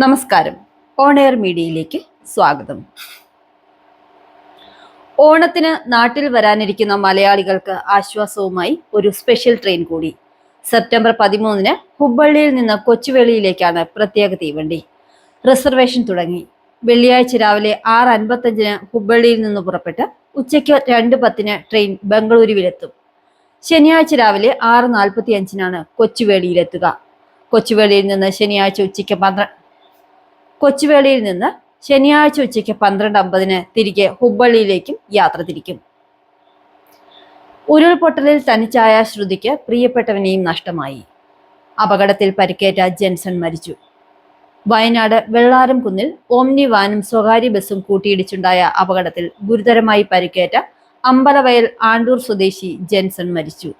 നമസ്കാരം. On air മീഡിയയിലേക്ക് സ്വാഗതം. ഓണത്തിന് നാട്ടിൽ വരാനിരിക്കുന്ന മലയാളികൾക്ക് ആശ്വാസവുമായി ഒരു സ്പെഷ്യൽ ട്രെയിൻ കൂടി. സെപ്റ്റംബർ 13 ഹുബ്ബള്ളിയിൽ നിന്ന് കൊച്ചുവേളിയിലേക്കാണ് പ്രത്യേക തീവണ്ടി. റിസർവേഷൻ തുടങ്ങി. വെള്ളിയാഴ്ച രാവിലെ 6:55 ഹുബ്ബള്ളിയിൽ നിന്ന് പുറപ്പെട്ട് ഉച്ചയ്ക്ക് 2:10 ട്രെയിൻ ബംഗളൂരുവിലെത്തും. ശനിയാഴ്ച രാവിലെ 6:45 കൊച്ചുവേളിയിലെത്തുക. കൊച്ചുവേളിയിൽ നിന്ന് ശനിയാഴ്ച ഉച്ചയ്ക്ക് 12:50 തിരികെ ഹുബ്ബള്ളിയിലേക്കും യാത്ര തിരിക്കും. ഉരുൾപൊട്ടലിൽ തനിച്ചായ ശ്രുതിക്ക് പ്രിയപ്പെട്ടവനെയും നഷ്ടമായി. അപകടത്തിൽ പരിക്കേറ്റ ജെൻസൺ മരിച്ചു. വയനാട് വെള്ളാരംകുന്നിൽ ഓമ്നി വാനും സ്വകാര്യ ബസും കൂട്ടിയിടിച്ചുണ്ടായ അപകടത്തിൽ ഗുരുതരമായി പരിക്കേറ്റ അമ്പലവയൽ ആണ്ടൂർ സ്വദേശി ജെൻസൺ മരിച്ചു.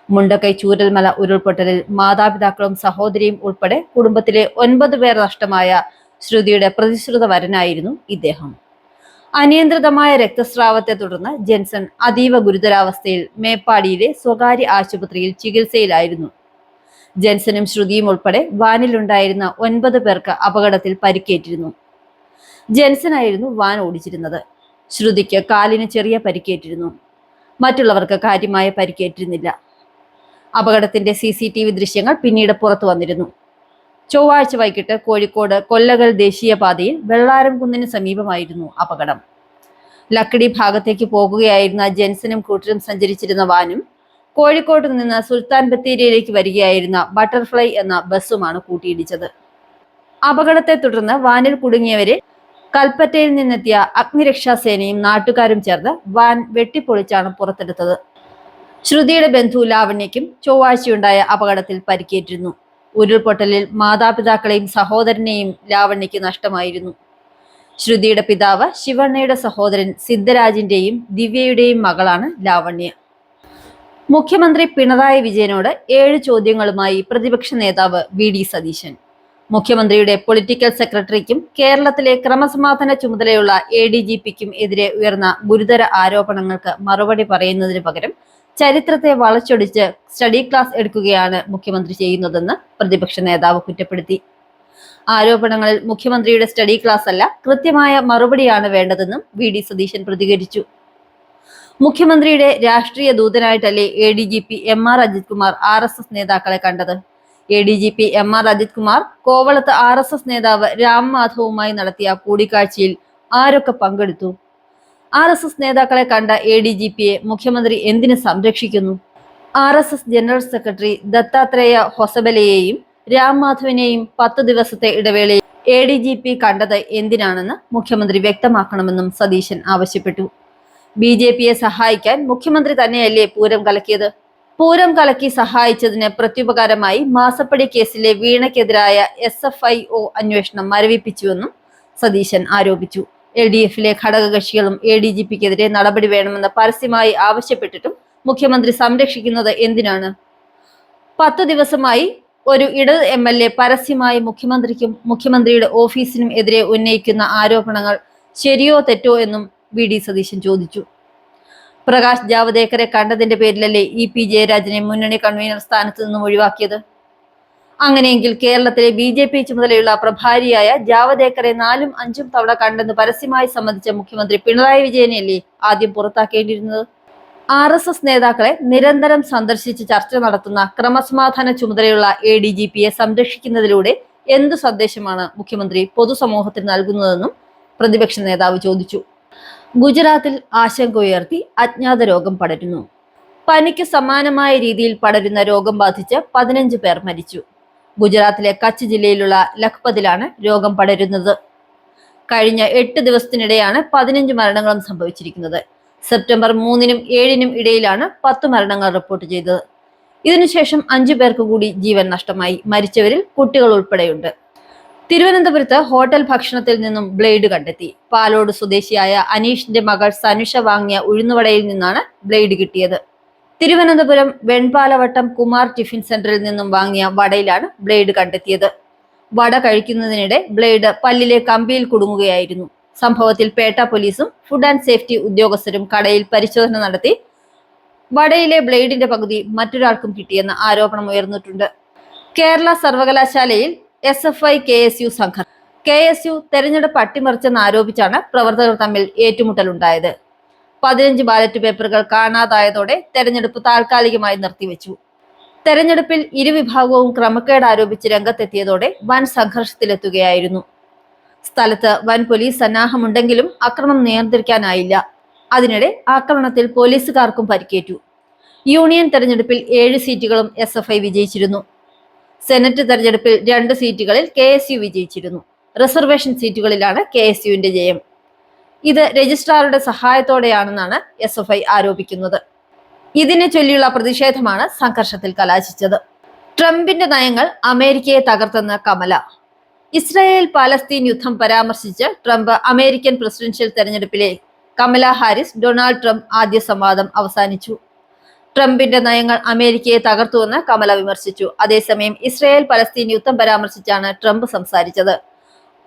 മുണ്ടക്കൈ ചൂരൽമല ഉരുൾപൊട്ടലിൽ മാതാപിതാക്കളും സഹോദരിയും ഉൾപ്പെടെ കുടുംബത്തിലെ 9 പേർ നഷ്ടമായ ശ്രുതിയുടെ പ്രതിശ്രുത വരനായിരുന്നു ഇദ്ദേഹം. അനിയന്ത്രിതമായ രക്തസ്രാവത്തെ തുടർന്ന് ജെൻസൺ അതീവ ഗുരുതരാവസ്ഥയിൽ മേപ്പാടിയിലെ സ്വകാര്യ ആശുപത്രിയിൽ ചികിത്സയിലായിരുന്നു. ജെൻസനും ശ്രുതിയും ഉൾപ്പെടെ വാനിലുണ്ടായിരുന്ന 9 പേർക്ക് അപകടത്തിൽ പരിക്കേറ്റിരുന്നു. ജെൻസനായിരുന്നു വാൻ ഓടിച്ചിരുന്നത്. ശ്രുതിക്ക് കാലിന് ചെറിയ പരിക്കേറ്റിരുന്നു. മറ്റുള്ളവർക്ക് കാര്യമായ പരിക്കേറ്റിരുന്നില്ല. അപകടത്തിന്റെ CCTV ദൃശ്യങ്ങൾ പിന്നീട് പുറത്തു വന്നിരുന്നു. ചൊവ്വാഴ്ച വൈകിട്ട് കോഴിക്കോട് കൊല്ലകൽ ദേശീയപാതയിൽ വെള്ളാരംകുന്നിന് സമീപമായിരുന്നു അപകടം. ലക്കിടി ഭാഗത്തേക്ക് പോകുകയായിരുന്ന ജെൻസനും കൂട്ടരും സഞ്ചരിച്ചിരുന്ന വാനും കോഴിക്കോട് നിന്ന് സുൽത്താൻ ബത്തേരിയിലേക്ക് വരികയായിരുന്ന ബട്ടർഫ്ലൈ എന്ന ബസ്സുമാണ് കൂട്ടിയിടിച്ചത്. അപകടത്തെ തുടർന്ന് വാനിൽ കുടുങ്ങിയവരെ കൽപ്പറ്റയിൽ നിന്നെത്തിയ അഗ്നിരക്ഷാസേനയും നാട്ടുകാരും ചേർന്ന് വാൻ വെട്ടിപ്പൊളിച്ചാണ് പുറത്തെടുത്തത്. ശ്രുതിയുടെ ബന്ധു ലാവണ്യയ്ക്കും ചൊവ്വാഴ്ചയുണ്ടായ അപകടത്തിൽ പരിക്കേറ്റിരുന്നു. ഉരുൾപൊട്ടലിൽ മാതാപിതാക്കളെയും സഹോദരനെയും ലാവണ്യയ്ക്ക് നഷ്ടമായിരുന്നു. ശ്രുതിയുടെ പിതാവ് ശിവണ്ണയുടെ സഹോദരൻ സിദ്ധരാജിന്റെയും ദിവ്യയുടെയും മകളാണ് ലാവണ്യ. മുഖ്യമന്ത്രി പിണറായി വിജയനോട് 7 ചോദ്യങ്ങളുമായി പ്രതിപക്ഷ നേതാവ് VD സതീശൻ. മുഖ്യമന്ത്രിയുടെ പൊളിറ്റിക്കൽ സെക്രട്ടറിക്കും കേരളത്തിലെ ക്രമസമാധാന ചുമതലയുള്ള ADGPക്കും എതിരെ ഉയർന്ന ഗുരുതര ആരോപണങ്ങൾക്ക് മറുപടി പറയുന്നതിന് പകരം ചരിത്രത്തെ വളച്ചൊടിച്ച് സ്റ്റഡി ക്ലാസ് എടുക്കുകയാണ് മുഖ്യമന്ത്രി ചെയ്യുന്നതെന്ന് പ്രതിപക്ഷ നേതാവ് കുറ്റപ്പെടുത്തി. ആരോപണങ്ങളിൽ മുഖ്യമന്ത്രിയുടെ സ്റ്റഡി ക്ലാസ് അല്ല, കൃത്യമായ മറുപടിയാണ് വേണ്ടതെന്നും VD സതീശൻ പ്രതികരിച്ചു. മുഖ്യമന്ത്രിയുടെ രാഷ്ട്രീയ ദൂതനായിട്ടല്ലേ ADGP MR Ajith Kumar RSS നേതാക്കളെ കണ്ടത്? ADGP MR അജിത് കുമാർ കോവളത്ത് RSS നേതാവ് രാം മാധവുമായി നടത്തിയ കൂടിക്കാഴ്ചയിൽ ആരൊക്കെ പങ്കെടുത്തു? RSS നേതാക്കളെ കണ്ട ADGPയെ മുഖ്യമന്ത്രി എന്തിനു സംരക്ഷിക്കുന്നു? RSS ജനറൽ സെക്രട്ടറി ദത്താത്രേയ ഹൊസബലയെയും രാം മാധവിനെയും 10 ദിവസത്തെ ഇടവേളയിൽ ADGP കണ്ടത് എന്തിനാണെന്ന് മുഖ്യമന്ത്രി വ്യക്തമാക്കണമെന്നും സതീശൻ ആവശ്യപ്പെട്ടു. BJPയെ സഹായിക്കാൻ മുഖ്യമന്ത്രി തന്നെയല്ലേ പൂരം കലക്കിയത്? പൂരം കലക്കി സഹായിച്ചതിന് പ്രത്യുപകാരമായി മാസപ്പടി കേസിലെ വീണയ്ക്കെതിരായ SFIO അന്വേഷണം മരവിപ്പിച്ചുവെന്നും സതീശൻ ആരോപിച്ചു. LDFിലെ ഘടകകക്ഷികളും ADGPക്കെതിരെ നടപടി വേണമെന്ന് പരസ്യമായി ആവശ്യപ്പെട്ടിട്ടും മുഖ്യമന്ത്രി സംരക്ഷിക്കുന്നത് എന്തിനാണ്? 10 ദിവസമായി ഒരു ഇടത് MLA പരസ്യമായി മുഖ്യമന്ത്രിക്കും മുഖ്യമന്ത്രിയുടെ ഓഫീസിനും എതിരെ ഉന്നയിക്കുന്ന ആരോപണങ്ങൾ ശരിയോ തെറ്റോ എന്നും VD സതീശൻ ചോദിച്ചു. പ്രകാശ് ജാവദേക്കറെ കണ്ടതിന്റെ പേരിലല്ലേ EP ജയരാജനെ മുന്നണി കൺവീനർ സ്ഥാനത്ത് നിന്നും ഒഴിവാക്കിയത്? അങ്ങനെയെങ്കിൽ കേരളത്തിലെ BJP ചുമതലയുള്ള പ്രഭാരിയായ ജാവദേക്കറെ 4ഉം 5ഉം തവണ കണ്ടെന്ന് പരസ്യമായി സമ്മതിച്ച മുഖ്യമന്ത്രി പിണറായി വിജയനെയല്ലേ ആദ്യം പുറത്താക്കേണ്ടിയിരുന്നത്? RSS നേതാക്കളെ നിരന്തരം സന്ദർശിച്ച് ചർച്ച നടത്തുന്ന ക്രമസമാധാന ചുമതലയുള്ള ADGPയെ സംരക്ഷിക്കുന്നതിലൂടെ എന്തു സന്ദേശമാണ് മുഖ്യമന്ത്രി പൊതുസമൂഹത്തിന് നൽകുന്നതെന്നും പ്രതിപക്ഷ നേതാവ് ചോദിച്ചു. ഗുജറാത്തിൽ ആശങ്ക ഉയർത്തി അജ്ഞാത രോഗം പടരുന്നു. പനിക്ക് സമാനമായ രീതിയിൽ പടരുന്ന രോഗം ബാധിച്ച് 15 പേർ മരിച്ചു. ഗുജറാത്തിലെ കച്ച് ജില്ലയിലുള്ള ലഖ്പതിലാണ് രോഗം പടരുന്നത്. കഴിഞ്ഞ 8 ദിവസത്തിനിടെയാണ് 15 മരണങ്ങളും സംഭവിച്ചിരിക്കുന്നത്. സെപ്റ്റംബർ 3-നും 7-നും ഇടയിലാണ് 10 മരണങ്ങൾ റിപ്പോർട്ട് ചെയ്തത്. ഇതിനുശേഷം 5 പേർക്ക് കൂടി ജീവൻ നഷ്ടമായി. മരിച്ചവരിൽ കുട്ടികൾ ഉൾപ്പെടെയുണ്ട്. തിരുവനന്തപുരത്ത് ഹോട്ടൽ ഭക്ഷണത്തിൽ നിന്നും ബ്ലേഡ് കണ്ടെത്തി. പാലോട് സ്വദേശിയായ അനീഷിന്റെ മകൾ സനുഷ വാങ്ങിയ ഉഴുന്നുവടയിൽ നിന്നാണ് ബ്ലേഡ് കിട്ടിയത്. തിരുവനന്തപുരം വെൺപാലവട്ടം കുമാർ ടിഫിൻ സെന്ററിൽ നിന്നും വാങ്ങിയ വടയിലാണ് ബ്ലേഡ് കണ്ടെത്തിയത്. വട കഴിക്കുന്നതിനിടെ ബ്ലേഡ് പല്ലിലെ കമ്പിയിൽ കുടുങ്ങുകയായിരുന്നു. സംഭവത്തിൽ പേട്ട പോലീസും ഫുഡ് ആൻഡ് സേഫ്റ്റി ഉദ്യോഗസ്ഥരും കടയിൽ പരിശോധന നടത്തി വടയിലെ ബ്ലേഡിന്റെ പകുതി മറ്റൊരാൾക്കും കിട്ടിയെന്ന ആരോപണം ഉയർന്നിട്ടുണ്ട്. കേരള സർവകലാശാലയിൽ SFI KSU സംഘർഷം. KSU തെരഞ്ഞെടുപ്പ് അട്ടിമറിച്ചെന്ന് ആരോപിച്ചാണ് പ്രവർത്തകർ തമ്മിൽ ഏറ്റുമുട്ടലുണ്ടായത്. 15 ബാലറ്റ് പേപ്പറുകൾ കാണാതായതോടെ തെരഞ്ഞെടുപ്പ് താൽക്കാലികമായി നിർത്തിവെച്ചു. തെരഞ്ഞെടുപ്പിൽ ഇരുവിഭാഗവും ക്രമക്കേട് ആരോപിച്ച് രംഗത്തെത്തിയതോടെ വൻ സംഘർഷത്തിലെത്തുകയായിരുന്നു. സ്ഥലത്ത് വൻ പോലീസ് സന്നാഹമുണ്ടെങ്കിലും അക്രമം നിയന്ത്രിക്കാനായില്ല. അതിനിടെ ആക്രമണത്തിൽ പോലീസുകാർക്കും പരിക്കേറ്റു. യൂണിയൻ തെരഞ്ഞെടുപ്പിൽ 7 സീറ്റുകളും SFI വിജയിച്ചിരുന്നു. സെനറ്റ് തെരഞ്ഞെടുപ്പിൽ 2 സീറ്റുകളിൽ KSU വിജയിച്ചിരുന്നു. റിസർവേഷൻ സീറ്റുകളിലാണ് KSUവിന്റെ ജയം. ഇത് രജിസ്ട്രാറുടെ സഹായത്തോടെയാണെന്നാണ് SFI ആരോപിക്കുന്നത്. ഇതിനെ ചൊല്ലിയുള്ള പ്രതിഷേധമാണ് സംഘർഷത്തിൽ കലാശിച്ചത്. ട്രംപിന്റെ നയങ്ങൾ അമേരിക്കയെ തകർത്തെന്ന് കമല. ഇസ്രായേൽ പാലസ്തീൻ യുദ്ധം പരാമർശിച്ച് ട്രംപ് അമേരിക്കൻ പ്രസിഡൻഷ്യൽ തെരഞ്ഞെടുപ്പിലെ കമല ഹാരിസ് ഡൊണാൾഡ് ട്രംപ് ആദ്യ സംവാദം അവസാനിച്ചു. ട്രംപിന്റെ നയങ്ങൾ അമേരിക്കയെ തകർത്തുവെന്ന് കമല വിമർശിച്ചു. അതേസമയം ഇസ്രായേൽ പലസ്തീൻ യുദ്ധം പരാമർശിച്ചാണ് ട്രംപ് സംസാരിച്ചത്.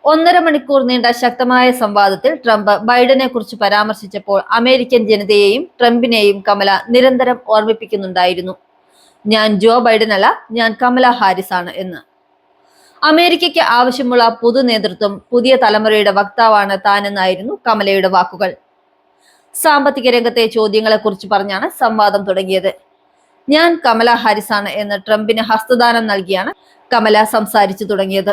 1.5 മണിക്കൂർ നീണ്ട ശക്തമായ സംവാദത്തിൽ ട്രംപ് ബൈഡനെ കുറിച്ച് പരാമർശിച്ചപ്പോൾ അമേരിക്കൻ ജനതയെയും ട്രംപിനെയും കമല നിരന്തരം ഓർമ്മിപ്പിക്കുന്നുണ്ടായിരുന്നു. ഞാൻ ജോ ബൈഡൻ അല്ല, ഞാൻ കമല ഹാരിസ് ആണ് എന്ന്. അമേരിക്കയ്ക്ക് ആവശ്യമുള്ള പൊതു നേതൃത്വം, പുതിയ തലമുറയുടെ വക്താവാണ് താനെന്നായിരുന്നു കമലയുടെ വാക്കുകൾ. സാമ്പത്തിക രംഗത്തെ ചോദ്യങ്ങളെക്കുറിച്ച് പറഞ്ഞാണ് സംവാദം തുടങ്ങിയത്. ഞാൻ കമല ഹാരിസ് ആണ് എന്ന് ട്രംപിന് ഹസ്തദാനം നൽകിയാണ് കമല സംസാരിച്ചു തുടങ്ങിയത്.